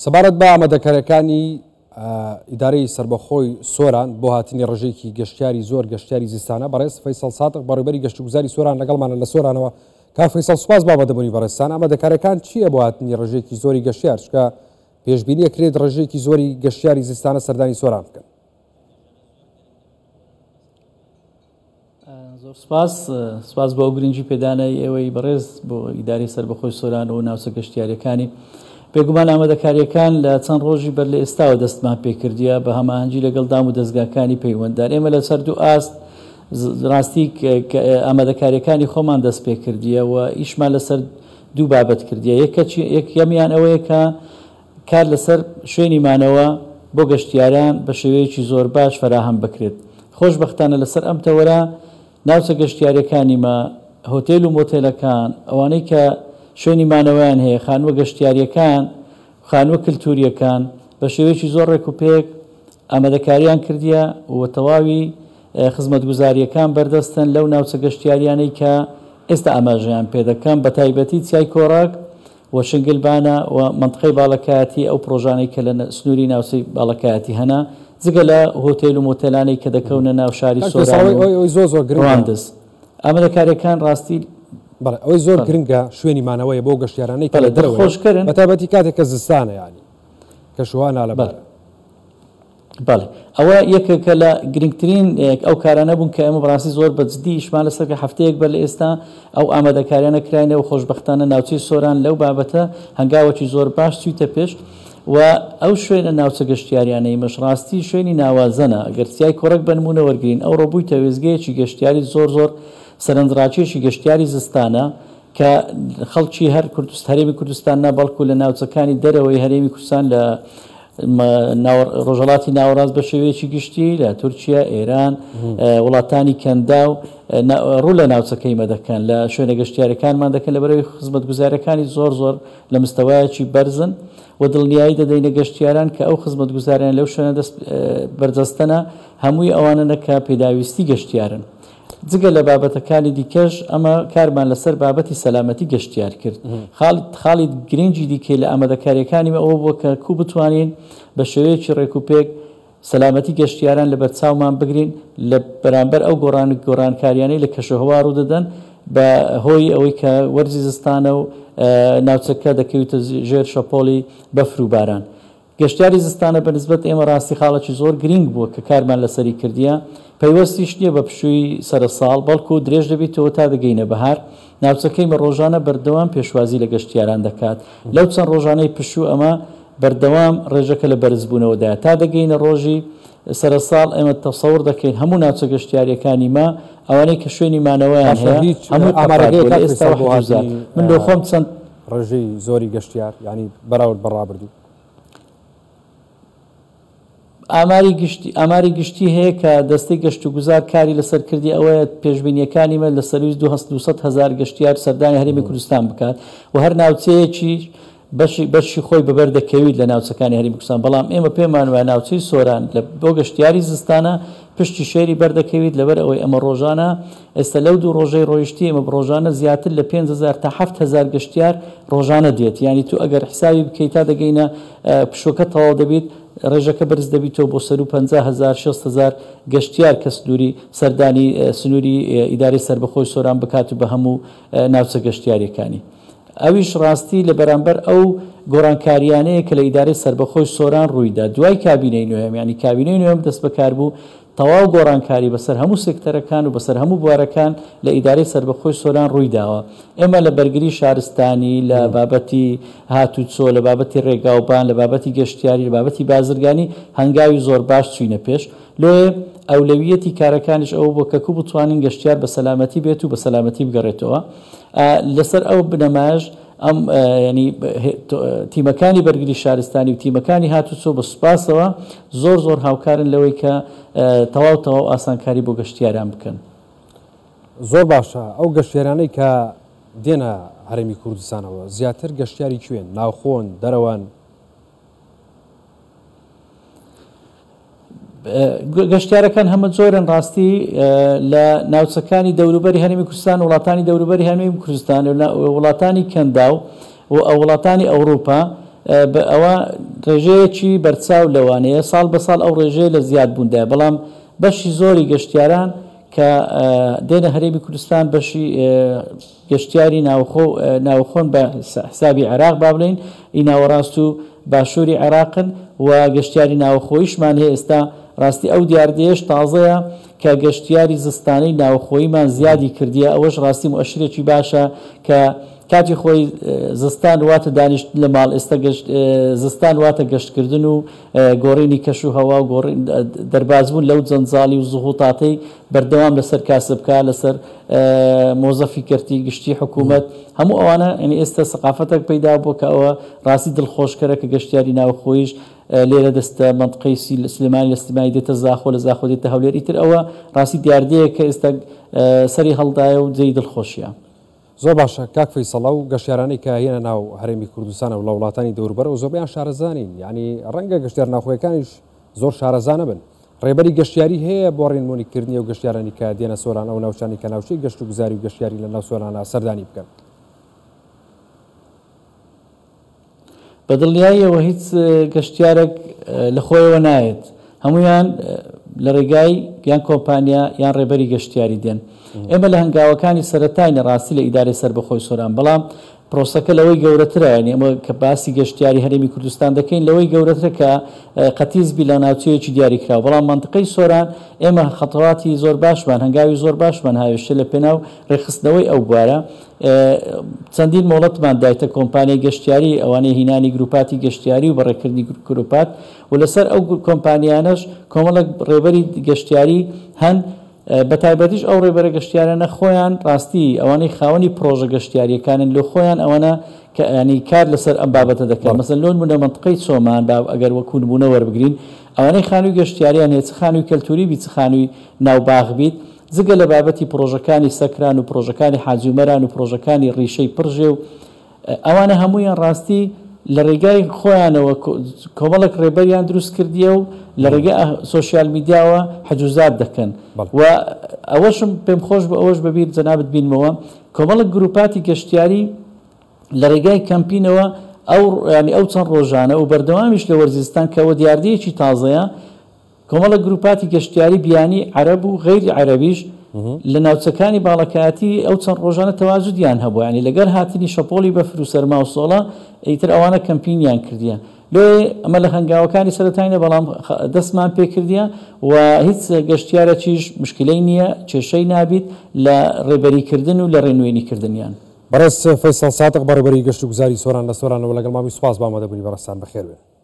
سەبارەت بە ئامادەکاریەکانی ئیدارەی سربەخۆی سۆران بۆ هاتنی ڕێژەیەکی گەشتیاری زۆر گەشتیاری زستانە بەڕێز فەیسەڵ ساتق بەڕێوەبەری گەشتوگوزاری سۆران لەگەڵمانە لە سۆرانەوە. کا فەیسەڵ سوپاس بابەتەبوونی بەڕێستان. ئامادەکاریەکان چییە بۆ هاتنی ڕێژەیەکی زۆری گەشتیار چکە پێشبینیە کرێت ڕێژەیەکی زۆری گەشتیاری زستانە سەردانی سۆران بکەن؟ زۆر سپاس بۆ گرنگی پێدانای ئێوەی بەڕێز بۆ ئیدارەی سربەخۆی سۆران و ناوچە گەشتیاریەکانی. بێگومان ئامادەکاریەکان لە چەند ڕۆژی بەر لە ئێستاوە دەستمان پێکردیە بە هەماهەنگی لەگەڵ دام و دەستگاکانی پەیوەنددار. ئێمە لە سەر دوو ئاست ڕاستی ئامادەکاریەکانی خۆمان دەست پێکردیە و ئیشمان لەسەر دوو بابەت کردیە. یەکەمیان ئەوەیە کە کار لەسەر شوێنی مانەوە بۆ گەشتیاران بە شێوەیەکی زۆر باش فراهەم بکرێت. خۆشبەختانە لەسەر ئەم تەوەرە ناوچە گەشتیاریەکانیمە هۆتێل و مۆتێلەکان ئەوانەی کە شوێنی مانەوەیان هەیە خانووە گەشتیاریەکان خانووە کللتوریەکان بە شێوەیەکی زۆر ڕێک و پێک ئامادەکاریان کردیە و تەواوی خزمەتگوزاریەکان بەردەستن لەو ناوچە گەشتیاریانەی کە ئێستا ئاماژەیان پێ دەکەم بە تایبەتی چای کۆڕک و شنگلبانە و منطقەی باڵەکایەتی ئەو پرۆژانەی کە لە سنووری ناوچەی باڵەکایەتی هەنا جگە لە هۆتێل و مۆتێلانەی کە دەکەونە ناو شاری سۆران ڕواندز. ئامادەکاریەکان ڕاستی ئەوەی زۆر گرنگە شوێنی مانەوەیە بۆ گەشتیارانەی کە لە دەرەوە خۆشکردن بە تایبەتی کاتێک کە زستانە ینی کە شوانە لە بەڵێ ئەوە یەکێکە لە گرنگترین ئەو کارانە بوون کە ئەمە بەڕاستی زۆر بەجددی ئیشمان لەسەر کە هەفتەیەک بەر لە ئێستا ئەو ئامادەکاریانە کراینەوە خۆشبەختانە ناوچەی سۆران لەو بابەتە هەنگاوەکی زۆر باش چوویتە پێش و ئەو شوێنە ناوچە گەشتیاریانەی مەشڕاستی شوێنی ناوازەنە ئەگەر چای کۆڕک بە نمونە وەرگین ئەو ڕۆبوویتە وێزگەیەکی گەشتیاری زۆر سەرنجڕاکێشی گەشتیاری زستانە کە خەڵکی هەر هەرێمی کوردستانە بەڵکو لە ناوچەکانی دەرەوەی هەرێمی کوردستان لە ڕۆژهەڵاتی ناوەڕاست بە شێوەیەکی گشتی لە تورکیا ئێران وڵاتانی کەندا و ڕوو لە ناوچەکەی مەدەکەن لە شوێنە گەشتیارەکانمان دەکەن لە بەرەوەی خزمەتگوزاریەکانی زۆر لە مستەوایەکی بەرزن و دڵنیایی دەدەینە گەشتیاران کە ئەو خزمەتگوزاریان لەو شوێنە بەردەستەنە هەمووی ئەوانە کە پێداویستی گەشتیارن. جگە لە بابەتەکانی دیکەش ئەمە کارمان لەسەر بابەتی سەلامەتی گەشتیار کرد. خاڵی گرنگی دیکەی لە ئامادەکاریەکانیمە ئەوە بووە کە کوو بتوانین بە شێوەیەکی ڕێک و پێک سەلامەتی گەشتیاران لە بەرچاومان بگرین لە بەرامبەر ئەو گۆڕانکاریانەی لە کەشەهەوا ڕوو دەدەن بە هۆی ئەوەی کە وەرزی زستانە و ناوچەکە دەکەوێتە ژێر شەپۆلی بەفر و باران. گەشتیاری زستانە بەنسبەت ئێمە ڕاستی خاڵێکی زۆر گرنگ بووە کە کارمان لەسەری کردیە. پەیوەستیش نییە بە پشووی سەرساڵ بەڵکو و درێژ دەبێتەوە تا دەگەینە بەهار. ناوچەکەی ڕۆژانە بەردەوام پێشوازی لە گەشتیاران دەکات. لەو چەند ڕۆژانەی پشوو ئەمە بەردەوام ڕێژەکە لە بەرزبوونەوەدایە تا دەگەینە ڕۆژی سەرساڵ ئێمە تەسەور دەکەین هەموو ناوچە گەشتیاریەکانی ما ئەوانەی کە شوێنی مانەوەیان هەیە هەموو ئێستا من لە خۆم چەند ڕێژەی زۆری گەشتیار ینی بەراورد بەڕابردوو ئاماری گشتی هەیە کە دەستەی گەشت و گوزار کاری لەسەر کردی ئەوەیە پێشبینیەکانیمە لە سەرویست 200,000 گەشتیار سەردانی هەرێمی کوردستان بکات و هەر ناوچەیەکی بەشی خۆی بەبەر دەکەوێت لە ناوچەکانی هەرێمی کوردستان. بەڵام ئێمە پێمان وایە ناوچەی سۆران بۆ گەشتیاری زستانە پشتی شێری بەردەکەوێت لەبەر ئەوەی ئەمە ڕۆژانە ئێستا لەو دوو ڕۆژەی ڕۆیشتی ئەمە ڕۆژانە زیاتر لە 5,000 تا 7,000 گەشتیار ڕۆژانە دێت. ینی تو ئەگەر حسابی بکەیت تا دەگەینە پشوەکە تەواو دەبێت ڕێژەکە بەرز دەبیتەوە بۆ 150,000 60,000 گەشتیار کە سنووری سەردانی سنووری ئیدارەی سربەخۆی سۆران بکات و بە هەموو ناوچە گەشتیاریەکانی. ئەویش ڕاستی لە بەرامبەر ئەو گۆڕانکاریانەیە کە لە ئیدارەی سربەخۆی سۆران ڕوویدا دوای کابینەی نوێم ینی کابینەی نوێم دەست بەکار بوو تەواو گۆڕانکاری بەسەر هەموو سێکتەرەکان و بەسەر هەموو بوارەکان لە ئیدارەی سربەخۆی سۆران ڕوویداوە. ئێمە لە بەرگری شارستانی لە بابەتی هاتوچۆ لە بابەتی ڕێگاوبان لە بابەتی گەشتیاری لە بابەتی بازرگانی هەنگاوی زۆر باش چوینە پێش. لۆیە ئەولەویەتی کارەکانیش ئەوە بۆ کەکو بتوانین گەشتیار بە سەلامەتی بێت و بە سەلامەتی بگەڕێتەوە. لەسەر ئەو بنەماش ئەم ینی تیمەکانی بەرگری شارستانی و تیمەکانی هاتوچۆ بە سوپاسەوە زۆر هاوکارن لەوەی کە تەواو ئاسانکاری بۆ گەشتیاران بکەن. زۆر باشە. ئەو گەشتیارانەی کە دێنە هەرێمی کوردستانەوە زیاتر گەشتیاری کوێن ناوخۆن دەرەوەن؟ گەشتیارەکان هەمە زۆرن ڕاستی لە ناوچەکانی دەوروبەری هەرێمی کوردستان وڵاتانی دەوروبەری هەرێمی کوردستان و وڵاتانی کەندا و وڵاتانی ئەوروپا ئەوە ڕێژەیەکی بەرچاو لەوانەیە ساڵ بە ساڵ ئەو ڕێژەیە لە زیاد بووندایە بەڵام بەشی زۆری گەشتیاران کە دێنە هەرێمی کوردستان بەشی گەشتیاری ناوخۆن بە حسابی عێراق با بڵێن ئی ناوەڕاست و باشووری عێراقن و گەشتیاری ناوخۆیشمان هەیە ئێستا ڕاستی ئەو دیاردەیەش تازەیە کە گەشتیاری زستانەی ناوخۆیمان زیادی کردیە ئەوەش ڕاستی مؤشرێکی باشە کە کاتی خۆی زستان واتە دانیشت لە ماڵ ئێستا زستان واتە گەشتکردن و گۆڕینی کەش و هەوا و دەربازبوون لەو جەنجاڵی و زوغوتاتەی بەردەوام لەسەر کاسبکە لەسەر مۆزەفی کردی گشتی حکوومەت هەموو ئەوانە ئەنی ئێستا سەقافەتێک پەیدا بووە کە ئەوە ڕاستی دڵخۆشکەرە کە گەشتیاری ناوخۆیش لێرە دەستە منطقەی سلێمانی لە سلێمانی دێتە زاخۆ لە زاخۆ دێتە هەولێر ئیتر ئەوە ڕاستی دیاردەیە کە ئێستا سەری هەڵدایە و جێی دڵخۆشیە. زۆر باشە کاک فەیسەڵە و گەشتیارانی کە هێنە ناو هەرێمی کوردستانە و لە وڵاتانی دەوروبەر و زۆربیان شارەزانین یعنی ڕەنگە گەشتیار ناوخۆیەکانیش زۆر شارەزانە بن ڕێبەری گەشتیاری هەیە بۆ ڕێنمونیکردنی و گەشتیارانی کە دێنە سۆران ئەو ناوچانی کە ناوچەی گەشت و گوزاری و گەشتیاری لە ناو سۆرانە سەردانی بکەن. بەدڵنیاییەوە هیچ گەشتیارێک لە خۆیەوە نایێت هەمویان لە ڕێگای یان کۆمپانیا یان ڕێبەری گەشتیاری دێن. ئێمە لە هەنگاوەکانی سەرەتای نەڕاستی لە ئیدارەی سەربەخۆی سۆران بەڵام پرۆسەکە لەوەی گەورەترە ینی ئەمە کە باسی گەشتیاری هەرێمی کوردستان دەکەین لەوەی گەورەترە کە قەتیزبی لە ناوچەیەکی دیاریکراوە بەڵام منطقەی سۆران ئێمە خەتەڵاتی زۆر باشمان هەنگاوی زۆر باشمان هاوێشتە لە پێناو ڕێخستنەوەی ئەو بوارە چەندین مۆڵەتمان دایتە کۆمپانیای گەشتیاری ئەوانەی هینانی گروپاتی گەشتیاری و بەڕێکردنی گروپات و لەسەر ئەو کۆمپانیانەش کۆمەڵک ڕێبەری گەشتیاری هەن بە تایبەتیش ئەو ڕێبەرە گەشتیارانە خۆیان ڕاستی ئەوانەی خاوەنی پرۆژە گەشتیاریەکانن لە خۆیان ئەوانە کە ینی کار لەسەر ئەم بابەتە دەکەن مەسەن لۆن بوونە منطقەی چۆمان ئەگەر وەکو نمونە وەربگرین ئەوانەی خانووی گەشتیاریان هەیە چ خانووی کەلتوری بی چ خانووی ناوباغ بیت جگە لە بابەتی پرۆژەکانی سەکران و پرۆژەکانی حاجومەران و پرۆژەکانی ڕیشەی پڕژێ و ئەوانە هەموویان ڕاستی لە ڕێگای خۆیانەوە کۆمەڵک ڕێبەریان دروست کردیە و لە ڕێگای سۆشیال میدیاوە حەجوزات دەکەن و ئەوەشم پێم خۆش بە ئەوەش بەبییر جەنابەت بینمەوە کۆمەڵک گروپاتی گەشتیاری لە ڕێگای کەمپینەوە ئەو چەند ڕۆژانە و بەردەوامیش لە وەرزستان کەەوە دیاردەیەکی تازەیە کۆمەڵک گروپاتی گەشتیاری بیانی عەرەب و غەیری عەرەبیش لە ناوچەکانی باڵەکایەتی ئەو چەند ڕۆژانە تەواجودیان هەبوو ینی لەگەر هاتنی شەپۆلی بەفر و سەرما و سۆڵە ئیتر ئەوانە کەمپینیان کردیان لێ ئەمە لە هەنگاوەکانی سەرەتاینە بەڵام دەستمان پێکردیە و هیچ گەشتیارەکیش مشکلەی نییە کێشەی نابیت لە ڕێبەریکردن و لە ڕێنوێنیکردنیان. بەڕێز فەیسەڵ ساتق بەڕێبەری گەشت و گوزاری سۆران لە سۆرانەوە لەگەڵ مامی سوپاس بامەدەبوونی بەڕێستان بەخێر بێن.